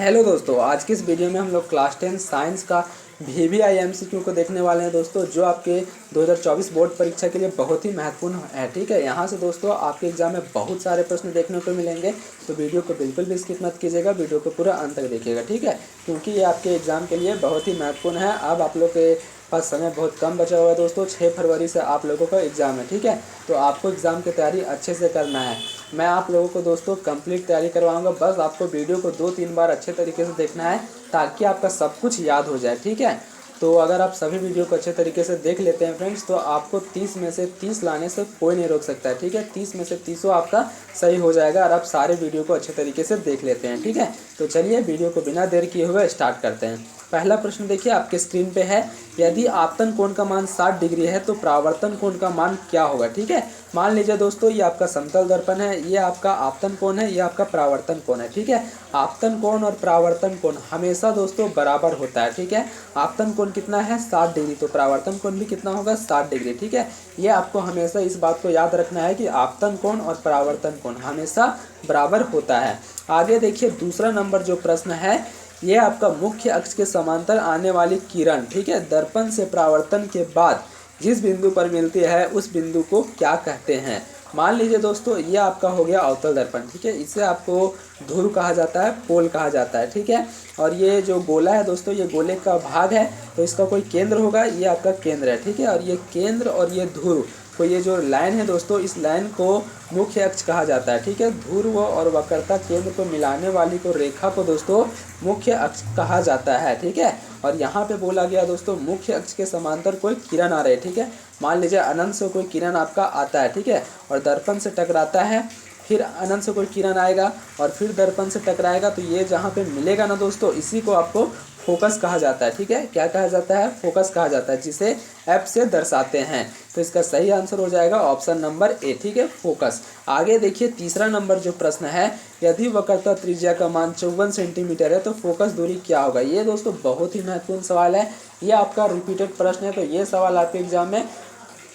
Hello दोस्तों, आज की इस वीडियो में हम लोग क्लास 10 साइंस का वीवीआई एमसीक्यू को देखने वाले हैं दोस्तों, जो आपके 2024 बोर्ड परीक्षा के लिए बहुत ही महत्वपूर्ण है। ठीक है, यहाँ से दोस्तों आपके एग्जाम में बहुत सारे प्रश्न देखने को मिलेंगे, तो वीडियो को बिल्कुल भी स्किप मत कीजिएगा, वीडियो को पूरा अंत तक देखिएगा। ठीक है, क्योंकि ये आपके एग्जाम के लिए बहुत ही महत्वपूर्ण है। अब आप लोग के पास समय बहुत कम बचा हुआ है दोस्तों, 6 फरवरी से आप लोगों का एग्ज़ाम है। ठीक है, तो आपको एग्ज़ाम की तैयारी अच्छे से करना है। मैं आप लोगों को दोस्तों कंप्लीट तैयारी करवाऊंगा, बस आपको वीडियो को 2-3 बार अच्छे तरीके से देखना है ताकि आपका सब कुछ याद हो जाए। ठीक है, तो अगर आप सभी वीडियो को अच्छे तरीके से देख लेते हैं फ्रेंड्स, तो आपको 30 में से 30 लाने से कोई नहीं रोक सकता है। ठीक है, 30 में से 30 आपका सही हो जाएगा और आप सारे वीडियो को अच्छे तरीके से देख लेते हैं। ठीक है, तो चलिए वीडियो को बिना देर किए हुए स्टार्ट करते हैं। पहला प्रश्न देखिए आपके स्क्रीन पे है, यदि आपतन कोण का मान 60 डिग्री है तो परावर्तन कोण का मान क्या होगा। ठीक है, मान लीजिए दोस्तों ये आपका समतल दर्पण है, ये आपका आपतन कोण है, ये आपका परावर्तन कोण है। ठीक है, आपतन कोण और परावर्तन कोण हमेशा दोस्तों बराबर होता है। ठीक है, आपतन कोण कितना है 60 डिग्री, तो परावर्तन कोण भी कितना होगा 60 डिग्री। ठीक है, ये आपको हमेशा इस बात को याद रखना है कि आपतन कोण और परावर्तन कोण हमेशा बराबर होता है। आगे देखिए दूसरा नंबर जो प्रश्न है, ये आपका मुख्य अक्ष के समांतर आने वाली किरण, ठीक है, दर्पण से परावर्तन के बाद जिस बिंदु पर मिलती है उस बिंदु को क्या कहते हैं। मान लीजिए दोस्तों ये आपका हो गया अवतल दर्पण। ठीक है, इसे आपको ध्रुव कहा जाता है, पोल कहा जाता है। ठीक है, और ये जो गोला है दोस्तों, ये गोले का भाग है, तो इसका कोई केंद्र होगा, ये आपका केंद्र है। ठीक है, और ये केंद्र और ये ध्रुव, तो ये जो लाइन है दोस्तों, इस लाइन को मुख्य अक्ष कहा जाता है। ठीक है, ध्रुव और वक्रता केंद्र को मिलाने वाली को रेखा को दोस्तों मुख्य अक्ष कहा जाता है। ठीक है, और यहाँ पे बोला गया दोस्तों मुख्य अक्ष के समांतर कोई किरण आ रही है। ठीक है, मान लीजिए अनंत से कोई किरण आपका आता है। ठीक है, और दर्पण से टकराता है, फिर अनंत से कोई किरण आएगा और फिर दर्पण से टकराएगा, तो ये जहाँ पे मिलेगा ना दोस्तों, इसी को आपको फोकस कहा जाता है। ठीक है, क्या कहा जाता है, फोकस कहा जाता है, जिसे एफ से दर्शाते हैं। तो इसका सही आंसर हो जाएगा ऑप्शन नंबर ए। ठीक है, फोकस। आगे देखिए तीसरा नंबर जो प्रश्न है, यदि वक्रता त्रिज्या का मान 54 सेंटीमीटर है तो फोकस दूरी क्या होगा। ये दोस्तों बहुत ही महत्वपूर्ण सवाल है, ये आपका रिपीटेड प्रश्न है, तो ये सवाल आपके एग्जाम में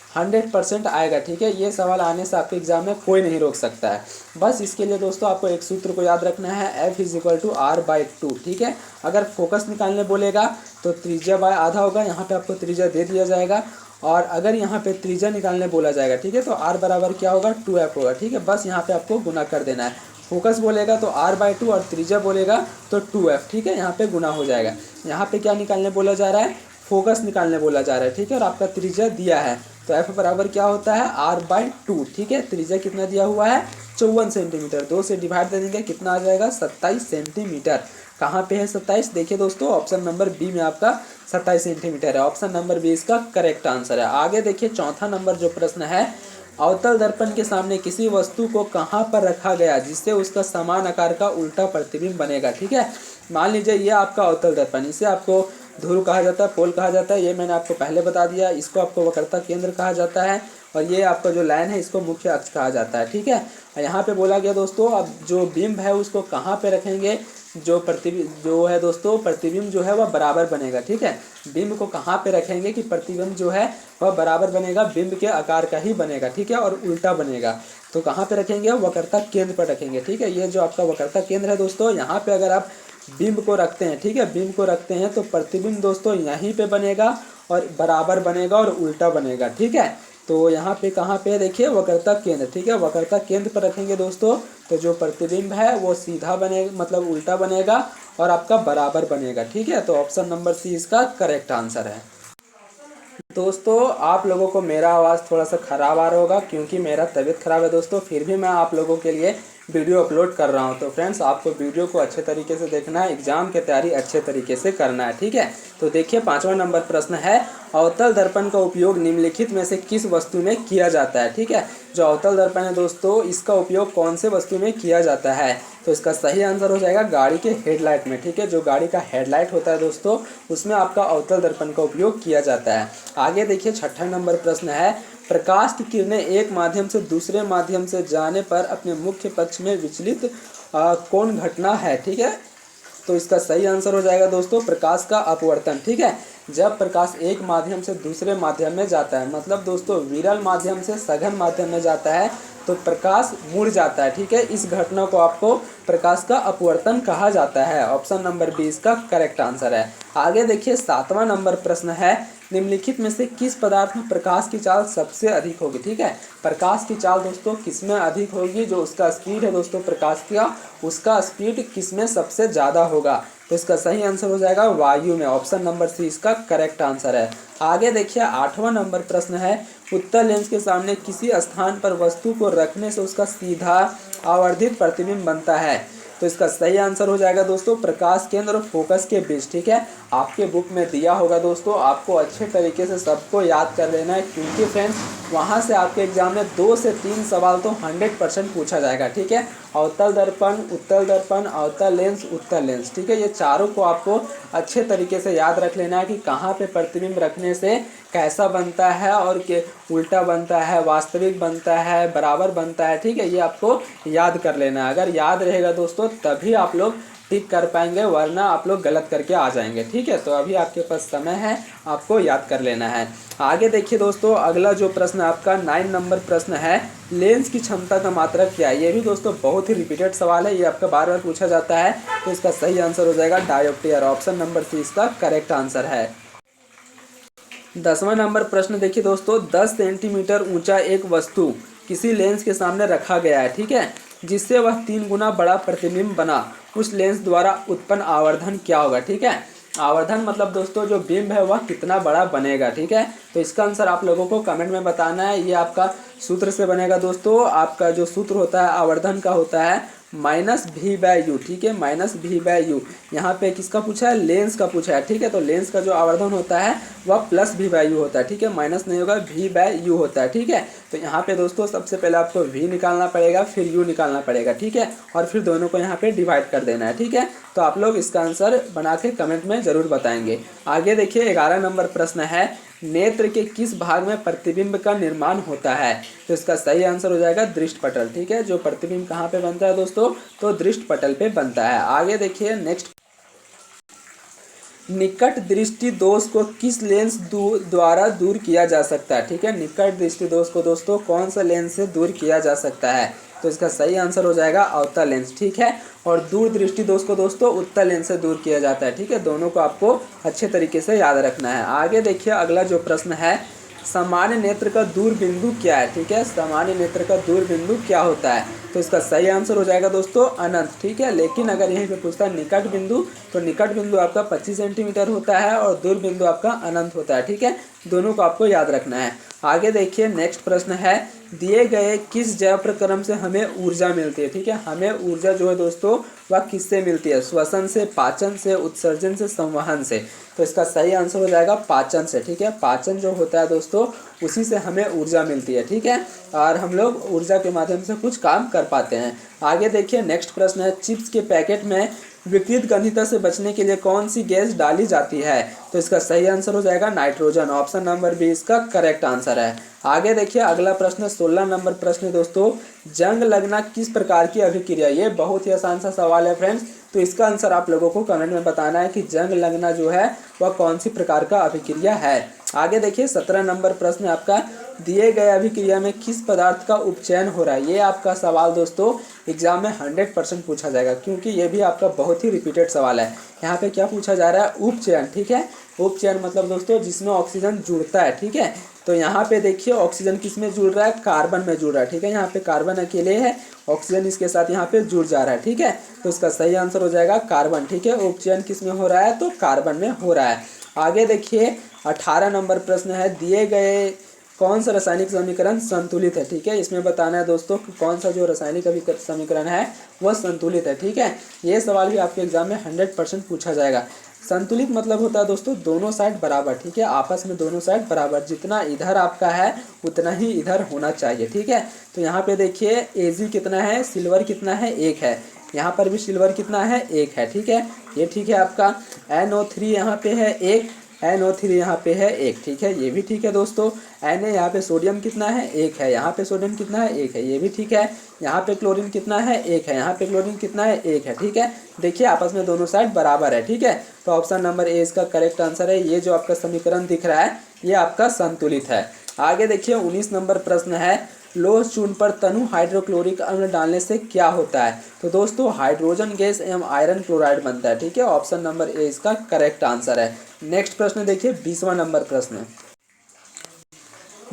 100% आएगा। ठीक है, ये सवाल आने से आपके एग्जाम में कोई नहीं रोक सकता है। बस इसके लिए दोस्तों आपको एक सूत्र को याद रखना है, F=R/2। ठीक है, अगर फोकस निकालने बोलेगा तो त्रिज्या बाय आधा होगा, यहाँ पे आपको त्रिज्या दे दिया जाएगा, और अगर यहाँ पे त्रिज्या निकालने बोला जाएगा, ठीक है, तो R बराबर क्या होगा 2F होगा। ठीक है, बस यहाँ पे आपको गुना कर देना है। फोकस बोलेगा तो R/2 और त्रिज्या बोलेगा तो 2F। ठीक है, यहाँ पे गुना हो जाएगा। यहाँ पे क्या निकालने बोला जा रहा है, फोकस निकालने बोला जा रहा है। ठीक है, और आपका त्रिज्या दिया है, तो F बराबर क्या होता है R/2। ठीक है, त्रिज्या कितना दिया हुआ है 54 सेंटीमीटर, 2 से डिवाइड दे देंगे, कितना आ जाएगा 27 सेंटीमीटर। कहाँ पे है 27, देखिए दोस्तों ऑप्शन नंबर बी में आपका 27 सेंटीमीटर है। ऑप्शन नंबर बी इसका करेक्ट आंसर है। आगे देखिए चौथा नंबर जो प्रश्न है, अवतल दर्पण के सामने किसी वस्तु को कहाँ पर रखा गया जिससे उसका समान आकार का उल्टा प्रतिबिंब बनेगा। ठीक है, मान लीजिए ये आपका अवतल दर्पण, इसे आपको ध्रुव कहा जाता है, पोल कहा जाता है, ये मैंने आपको पहले बता दिया। इसको आपको वक्रता केंद्र कहा जाता है, और ये आपका जो लाइन है इसको मुख्य अक्ष कहा जाता है। ठीक है, और यहाँ पे बोला गया दोस्तों अब जो बिंब है उसको कहाँ पे रखेंगे, जो प्रतिबिंब जो है दोस्तों, प्रतिबिंब जो है वह बराबर बनेगा। ठीक है, बिंब को कहाँ पे रखेंगे कि प्रतिबिंब जो है वह बराबर बनेगा, बिंब के आकार का ही बनेगा। ठीक है, और उल्टा बनेगा, तो कहाँ पे रखेंगे, वक्रता केंद्र पर रखेंगे। ठीक है, ये जो आपका वक्रता केंद्र है दोस्तों, यहाँ पे अगर आप बिंब को रखते हैं, ठीक है, बिंब को रखते हैं तो प्रतिबिंब दोस्तों यहीं पे बनेगा और बराबर बनेगा और उल्टा बनेगा। ठीक है, तो यहाँ पे कहाँ पे देखिए वक्रता केंद्र। ठीक है, वक्रता केंद्र पर रखेंगे दोस्तों, तो जो प्रतिबिंब है वो सीधा बनेगा, मतलब उल्टा बनेगा और आपका बराबर बनेगा। ठीक है, तो ऑप्शन नंबर सी इसका करेक्ट आंसर है। दोस्तों आप लोगों को मेरा आवाज़ थोड़ा सा ख़राब आ रहा होगा क्योंकि मेरा तबीयत ख़राब है दोस्तों, फिर भी मैं आप लोगों के लिए वीडियो अपलोड कर रहा हूं। तो फ्रेंड्स आपको वीडियो को अच्छे तरीके से देखना है, एग्जाम की तैयारी अच्छे तरीके से करना है। ठीक है, तो देखिए पांचवा नंबर प्रश्न है, अवतल दर्पण का उपयोग निम्नलिखित में से किस वस्तु में किया जाता है। ठीक है, जो अवतल दर्पण है दोस्तों, इसका उपयोग कौन से वस्तु में किया जाता है, तो इसका सही आंसर हो जाएगा गाड़ी के हेडलाइट में। ठीक है, जो गाड़ी का हेडलाइट होता है दोस्तों, उसमें आपका अवतल दर्पण का उपयोग किया जाता है। आगे देखिए छठा नंबर प्रश्न है, प्रकाश की किरणें एक माध्यम से दूसरे माध्यम से जाने पर अपने मुख्य पक्ष में विचलित कौन घटना है। ठीक है, तो इसका सही आंसर हो जाएगा दोस्तों प्रकाश का अपवर्तन। ठीक है, जब प्रकाश एक माध्यम से दूसरे माध्यम में जाता है, मतलब दोस्तों विरल माध्यम से सघन माध्यम में जाता है, तो प्रकाश मुड़ जाता है, ठीक है। इस घटना को आपको प्रकाश का अपवर्तन कहा जाता है। ऑप्शन नंबर बी इसका करेक्ट आंसर है। आगे देखिए 7वां नंबर प्रश्न है, निम्नलिखित में से किस पदार्थ में प्रकाश की चाल सबसे अधिक होगी, ठीक है। प्रकाश की चाल दोस्तों किस में अधिक होगी, जो उसका स्पीड है दोस्तों प्रकाश का, उसका स्पीड किस में सबसे ज़्यादा होगा। तो इसका सही आंसर हो जाएगा वायु में। ऑप्शन नंबर सी इसका करेक्ट आंसर है। आगे देखिए 8वां नंबर प्रश्न है, उत्तल लेंस के सामने किसी स्थान पर वस्तु को रखने से उसका सीधा आवर्धित प्रतिबिंब बनता है। तो इसका सही आंसर हो जाएगा दोस्तों प्रकाश केंद्र और फोकस के बीच, ठीक है। आपके बुक में दिया होगा दोस्तों, आपको अच्छे तरीके से सबको याद कर लेना है, क्योंकि फ्रेंड्स वहाँ से आपके एग्जाम में 2 से 3 सवाल तो 100% पूछा जाएगा, ठीक है। अवतल दर्पण, उत्तल दर्पण, अवतल लेंस, उत्तल लेंस, ठीक है। ये चारों को आपको अच्छे तरीके से याद रख लेना है कि कहाँ पे प्रतिबिंब रखने से कैसा बनता है और के उल्टा बनता है, वास्तविक बनता है, बराबर बनता है, ठीक है। ये आपको याद कर लेना है। अगर याद रहेगा दोस्तों तभी आप लोग टिक कर पाएंगे, वरना आप लोग गलत करके आ जाएंगे, ठीक है। तो अभी आपके पास समय है, आपको याद कर लेना है। आगे देखिए दोस्तों, अगला जो प्रश्न आपका 9 नंबर प्रश्न है, लेंस की क्षमता का मात्रक क्या है। ये भी दोस्तों बहुत ही रिपीटेड सवाल है, ये आपका बार बार पूछा जाता है। तो इसका सही आंसर हो जाएगा डायोप्टर। ऑप्शन नंबर सी इसका करेक्ट आंसर है। 10वां नंबर प्रश्न देखिए दोस्तों, 10 सेंटीमीटर ऊंचा एक वस्तु किसी लेंस के सामने रखा गया है, ठीक है, जिससे वह 3 गुना बड़ा प्रतिबिंब बना। उस लेंस द्वारा उत्पन्न आवर्धन क्या होगा, ठीक है। आवर्धन मतलब दोस्तों जो बिंब है वह कितना बड़ा बनेगा, ठीक है। तो इसका आंसर आप लोगों को कमेंट में बताना है। ये आपका सूत्र से बनेगा दोस्तों। आपका जो सूत्र होता है आवर्धन का होता है -v/u, ठीक है, -v/u। यहाँ पे किसका पूछा है, लेंस का पूछा है, ठीक है। तो लेंस का जो आवर्धन होता है वह +v/u होता है, ठीक है, माइनस नहीं होगा, v/u होता है, ठीक है। तो यहाँ पे दोस्तों सबसे पहले आपको v निकालना पड़ेगा, फिर u निकालना पड़ेगा, ठीक है, और फिर दोनों को यहाँ पे डिवाइड कर देना है, ठीक है। तो आप लोग इसका आंसर बना के कमेंट में ज़रूर बताएंगे। आगे देखिए 11 नंबर प्रश्न है, नेत्र के किस भाग में प्रतिबिंब का निर्माण होता है। तो इसका सही आंसर हो जाएगा दृष्टपटल, ठीक है। जो प्रतिबिंब कहाँ पे बनता है दोस्तों, तो दृष्टपटल पे बनता है। आगे देखिए नेक्स्ट, निकट दृष्टि दोष को किस लेंस द्वारा दूर किया जा सकता है, ठीक है। निकट दृष्टि दोष को दोस्तों कौन सा लेंस से दूर किया जा सकता है। तो इसका सही आंसर हो जाएगा अवतल लेंस, ठीक है। और दूर दृष्टि दोष को दोस्तों उत्तल लेंस से दूर किया जाता है, ठीक है। दोनों को आपको अच्छे तरीके से याद रखना है। आगे देखिए अगला जो प्रश्न है, सामान्य नेत्र का दूर बिंदु क्या है, ठीक है। सामान्य नेत्र का दूर बिंदु क्या होता है। तो इसका सही आंसर हो जाएगा दोस्तों अनंत, ठीक है। लेकिन अगर यहीं पे पूछता है निकट बिंदु, तो निकट बिंदु आपका 25 सेंटीमीटर होता है और दूर बिंदु आपका अनंत होता है, ठीक है। दोनों को आपको याद रखना है। आगे देखिए नेक्स्ट प्रश्न है, दिए गए किस जैव प्रक्रम से हमें ऊर्जा मिलती है, ठीक है। हमें ऊर्जा जो है दोस्तों वह किससे मिलती है, श्वसन से, पाचन से, उत्सर्जन से, संवहन से। तो इसका सही आंसर हो जाएगा पाचन से, ठीक है। पाचन जो होता है दोस्तों उसी से हमें ऊर्जा मिलती है, ठीक है, और हम लोग ऊर्जा के माध्यम से कुछ काम कर पाते हैं। आगे देखिए नेक्स्ट प्रश्न है, चिप्स के पैकेट में विकृत गंधिता से बचने के लिए कौन सी गैस डाली जाती है। तो इसका सही आंसर हो जाएगा नाइट्रोजन। ऑप्शन नंबर बी इसका करेक्ट आंसर है। आगे देखिए अगला प्रश्न 16 नंबर प्रश्न दोस्तों, जंग लगना किस प्रकार की अभिक्रिया। ये बहुत ही आसान सा सवाल है फ्रेंड्स। तो इसका आंसर आप लोगों को कमेंट में बताना है कि जंग लगना जो है वह कौन सी प्रकार का अभिक्रिया है। आगे देखिए 17 नंबर प्रश्न आपका, दिए गए अभिक्रिया में किस पदार्थ का उपचयन हो रहा है। ये आपका सवाल दोस्तों एग्जाम में 100% पूछा जाएगा, क्योंकि ये भी आपका बहुत ही रिपीटेड सवाल है। यहाँ पे क्या पूछा जा रहा है, उपचयन, ठीक है। उपचयन मतलब दोस्तों जिसमें ऑक्सीजन जुड़ता है, ठीक है। तो यहाँ पे देखिए ऑक्सीजन किस में जुड़ रहा है, कार्बन में जुड़ रहा है, ठीक है। यहाँ पे कार्बन अकेले है, ऑक्सीजन इसके साथ यहाँ पे जुड़ जा रहा है, ठीक है। तो इसका सही आंसर हो जाएगा कार्बन, ठीक है। उपचयन किस में हो रहा है, तो कार्बन में हो रहा है। आगे देखिए 18 नंबर प्रश्न है, दिए गए कौन सा रासायनिक समीकरण संतुलित है, ठीक है। इसमें बताना है दोस्तों कि कौन सा जो रासायनिक समीकरण है वह संतुलित है, ठीक है। ये सवाल भी आपके एग्जाम में 100% पूछा जाएगा। संतुलित मतलब होता है दोस्तों दोनों साइड बराबर, ठीक है। आपस में दोनों साइड बराबर, जितना इधर आपका है उतना ही इधर होना चाहिए, ठीक है। तो यहाँ पे देखिए Ag कितना है, सिल्वर कितना है, 1 है। यहाँ पर भी सिल्वर कितना है, 1 है, ठीक है। ये ठीक है आपका NO3 यहाँ पे है 1, NO3 यहाँ पे है 1, ठीक है। ये भी ठीक है दोस्तों। Na यहाँ पे सोडियम कितना है, 1 है। यहाँ पे सोडियम कितना है, 1 है। ये भी ठीक है। यहाँ पे क्लोरीन कितना है, 1 है। यहाँ पे क्लोरीन कितना है, 1 है, ठीक है। देखिए आपस में दोनों साइड बराबर है, ठीक है। तो ऑप्शन नंबर ए इसका करेक्ट आंसर है। ये जो आपका समीकरण दिख रहा है ये आपका संतुलित है। आगे देखिए 19 नंबर प्रश्न है, लोह चूर्ण पर तनु हाइड्रोक्लोरिक अम्ल डालने से क्या होता है? तो दोस्तों हाइड्रोजन गैस एवं आयरन क्लोराइड बनता है। ठीक है, ऑप्शन नंबर ए इसका करेक्ट आंसर है। नेक्स्ट प्रश्न देखिए 20वां नंबर प्रश्न।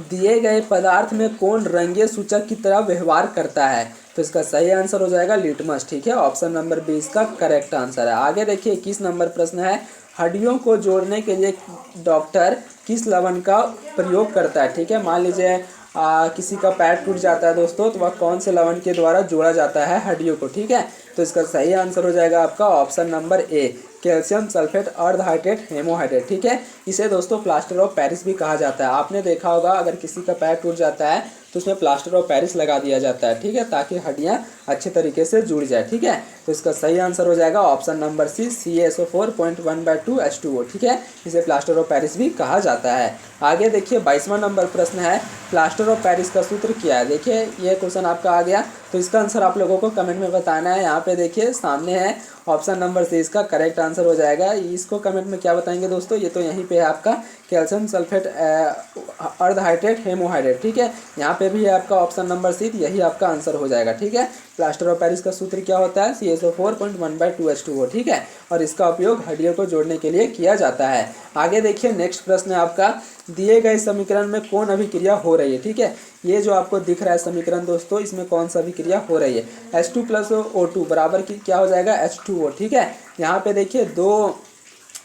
दिए गए पदार्थ में कौन रंगीय सूचक की तरह व्यवहार करता है? तो इसका सही आंसर हो जाएगा लिटमस। ठीक है, ऑप्शन नंबर बी इसका करेक्ट आंसर है। आगे देखिए 21 नंबर प्रश्न है, हड्डियों को जोड़ने के लिए डॉक्टर किस लवण का प्रयोग करता है? ठीक है, मान लीजिए किसी का पैर टूट जाता है दोस्तों, तो वह कौन से लवण के द्वारा जोड़ा जाता है हड्डियों को? ठीक है, तो इसका सही आंसर हो जाएगा आपका option number A, calcium sulphate अर्ध हाइड्रेट हेमोहाइड्रेट। ठीक है, इसे दोस्तों प्लास्टर ऑफ पेरिस भी कहा जाता है। आपने देखा होगा अगर किसी का पैर टूट जाता है तो उसमें प्लास्टर ऑफ पेरिस लगा दिया जाता है। ठीक है, ताकि हड्डियां अच्छे तरीके से जुड़ जाए। ठीक है, तो इसका सही आंसर हो जाएगा ऑप्शन नंबर सी, CaSO4.1/2H2O। ठीक है, इसे प्लास्टर ऑफ पेरिस भी कहा जाता है। आगे देखिए 22वां नंबर प्रश्न है, प्लास्टर ऑफ पेरिस का सूत्र क्या है? देखिए ये क्वेश्चन आपका आ गया, तो इसका आंसर आप लोगों को कमेंट में बताना है। यहाँ पे देखिए सामने है, ऑप्शन नंबर सी इसका करेक्ट आंसर हो जाएगा। इसको कमेंट में क्या बताएंगे दोस्तों? ये तो यहीं पे है आपका कैल्शियम सल्फेट अर्ध हाइड्रेट हेमोहाइड्रेट। ठीक है, यहाँ पे भी है आपका ऑप्शन नंबर सी, यही आपका आंसर हो जाएगा। ठीक है, प्लास्टर ऑफ पेरिस का सूत्र क्या होता है? CaSO4.1/2H2O। ठीक है, और इसका उपयोग हड्डियों को जोड़ने के लिए किया जाता है। आगे देखिए नेक्स्ट प्रश्न है आपका, दिए गए समीकरण में कौन अभिक्रिया हो रही है? ठीक है, ये जो आपको दिख रहा है समीकरण दोस्तों, इसमें कौन सा अभिक्रिया हो रही है? H2 + O2 बराबर की क्या हो जाएगा? H2O। ठीक है, यहाँ पे देखिए दो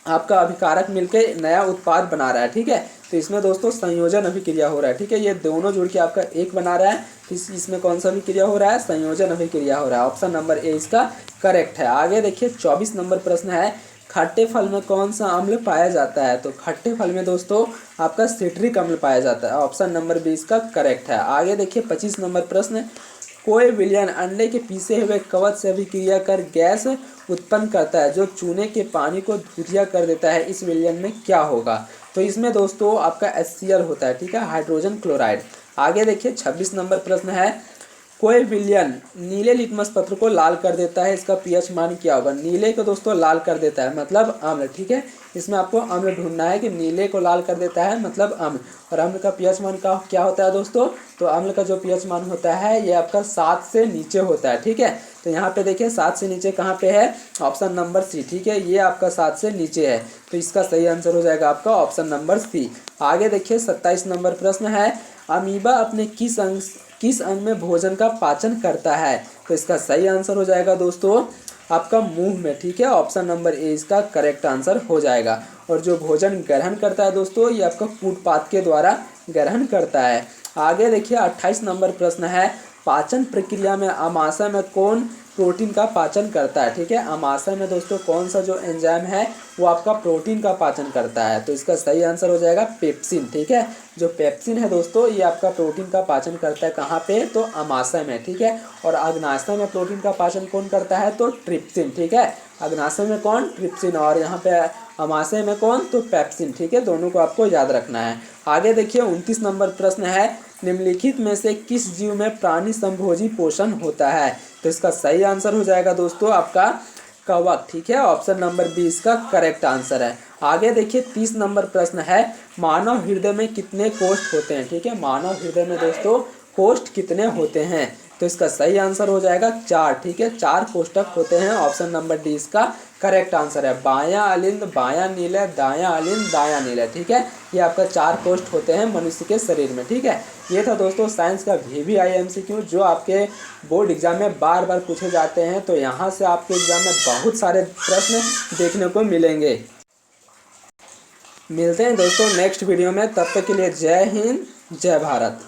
आपका अभिकारक मिलकर नया उत्पाद बना रहा है। ठीक है, तो इसमें दोस्तों संयोजन अभिक्रिया हो रहा है। ठीक है, ये दोनों जुड़ के आपका एक बना रहा है। इसमें कौन सा अभिक्रिया हो रहा है? संयोजन अभिक्रिया हो रहा है। ऑप्शन नंबर ए इसका करेक्ट है। आगे देखिए 24 नंबर प्रश्न है, खट्टे फल में कौन सा अम्ल पाया जाता है? तो खट्टे फल में दोस्तों आपका सिट्रिक अम्ल पाया जाता है। ऑप्शन नंबर बी इसका करेक्ट है। आगे देखिए 25 नंबर प्रश्न, कोई विलयन अंडे के पीसे हुए कवच से अभिक्रिया कर गैस उत्पन्न करता है जो चूने के पानी को धुरिया कर देता है, इस विलयन में क्या होगा? तो इसमें दोस्तों आपका HCl होता है। ठीक है, हाइड्रोजन क्लोराइड। आगे देखिए 26 नंबर प्रश्न है, कोई विलयन नीले लिटमस पत्र को लाल कर देता है, इसका pH मान क्या होगा? नीले को दोस्तों लाल कर देता है मतलब अम्ल। ठीक है, इसमें आपको अम्ल ढूंढना है कि नीले को लाल कर देता है मतलब अम्ल, और अम्ल का pH मान का क्या होता है दोस्तों? तो अम्ल का जो pH मान होता है ये आपका 7 से नीचे होता है। ठीक है, तो यहाँ पे देखिए 7 से नीचे कहाँ पे है? Option number C. ठीक है, ये आपका 7 से नीचे है, तो इसका सही आंसर हो जाएगा आपका ऑप्शन नंबर सी। आगे देखिए 27 नंबर प्रश्न है, अमीबा अपने किस अंग में भोजन का पाचन करता है? तो इसका सही आंसर हो जाएगा दोस्तों आपका मुंह में। ठीक है, ऑप्शन नंबर ए इसका करेक्ट आंसर हो जाएगा। और जो भोजन ग्रहण करता है दोस्तों ये आपका कूटपात के द्वारा ग्रहण करता है। आगे देखिए 28 नंबर प्रश्न है, पाचन प्रक्रिया में आमाशय में कौन प्रोटीन का पाचन करता है? ठीक है, आमाशय में दोस्तों कौन सा जो एंजाइम है वो आपका प्रोटीन का पाचन करता है? तो इसका सही आंसर हो जाएगा पेप्सिन। ठीक है, जो पेप्सिन है दोस्तों ये आपका प्रोटीन का पाचन करता है कहाँ पे? तो आमाशय में। ठीक है, और अग्नाशय में प्रोटीन का पाचन कौन करता है? तो ट्रिप्सिन। ठीक है, अग्नाशय में कौन? ट्रिप्सिन, और यहाँ पे आमाशय में कौन? तो पेप्सिन। ठीक है, दोनों को आपको याद रखना है। आगे देखिए 29 नंबर प्रश्न है, निम्नलिखित में से किस जीव में प्राणी संभोजी पोषण होता है? तो इसका सही आंसर हो जाएगा दोस्तों आपका कवक। ठीक है, ऑप्शन नंबर बी इसका करेक्ट आंसर है। आगे देखिए 30 नंबर प्रश्न है, मानव हृदय में कितने कोष्ठ होते हैं? ठीक है, मानव हृदय में दोस्तों कोष्ठ कितने होते हैं? तो इसका सही आंसर हो जाएगा 4। ठीक है, 4 कोष्ठक होते हैं। ऑप्शन नंबर डी इसका करेक्ट आंसर है। बायां अलिंद, बायां नीले, दायां अलिंद, दायां नीले। ठीक है, ये आपका 4 कोष्ठ होते हैं मनुष्य के शरीर में। ठीक है, ये था दोस्तों साइंस का VVI MCQ जो आपके बोर्ड एग्जाम में बार बार पूछे जाते हैं। तो यहाँ से आपके एग्जाम में बहुत सारे प्रश्न देखने को मिलेंगे। मिलते हैं दोस्तों नेक्स्ट वीडियो में, तब तक के लिए जय हिंद, जय भारत।